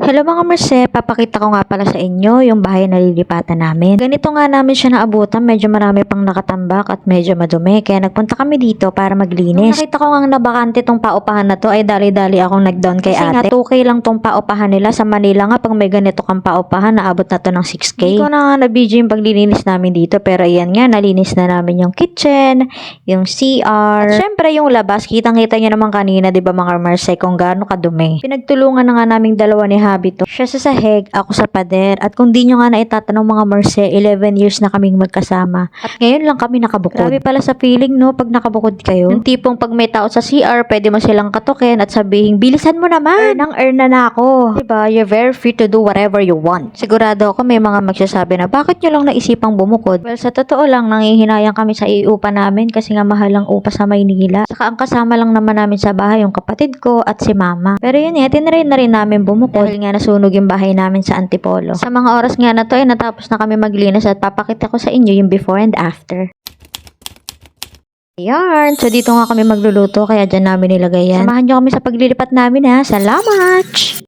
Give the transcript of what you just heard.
Hello mga Merce, papakita ko nga pala sa inyo yung bahay na lilipatan namin. Ganito nga namin siya naabutan, medyo marami pang nakatambak at medyo madumi. Kaya nagpunta kami dito para maglinis. Nung nakita ko nga nabakante tong paupahan na to, ay dali-dali akong nag-down kay ate. Kasi nga 2K lang tong paupahan nila. Sa Manila nga, pag may ganito kang paupahan, naabot na to ng 6K. Hindi ko na nga na-video yung paglilinis namin dito, pero ayan nga, nalinis na namin yung kitchen, yung CR. At syempre yung labas, kitang-kita nyo naman kanina, di ba mga Merce, kung gaano kadumi. Pinagtulungan na nga naming dalawa ni Habito. Siya sa sahig, ako sa pader. At kung di nyo nga naitatanong mga Merce, 11 years na kaming magkasama. At ngayon lang kami nakabukod. Grabe pala sa feeling, no, pag nakabukod kayo. Yung tipong pag may tao sa CR, pwede mo silang katukin at sabihin, bilisan mo naman, earn na ako. Diba? You're very free to do whatever you want. Sigurado ako may mga magsasabi na, bakit nyo lang naisipang bumukod? Well, sa totoo lang, nangihinayang kami sa iupa namin kasi nga mahal ang upa sa Maynila. Saka ang kasama lang naman namin sa bahay yung kapatid ko at si mama. Pero yun eh, tinry na rin namin bumukod. Dahil nga nasunog yung bahay namin sa Antipolo. Sa mga oras nga na to ay natapos na kami maglinis at papakita ko sa inyo yung before and after. Ayan. So dito nga kami magluluto kaya dyan namin nilagay yan. Samahan nyo kami sa paglilipat namin ha. Salamat!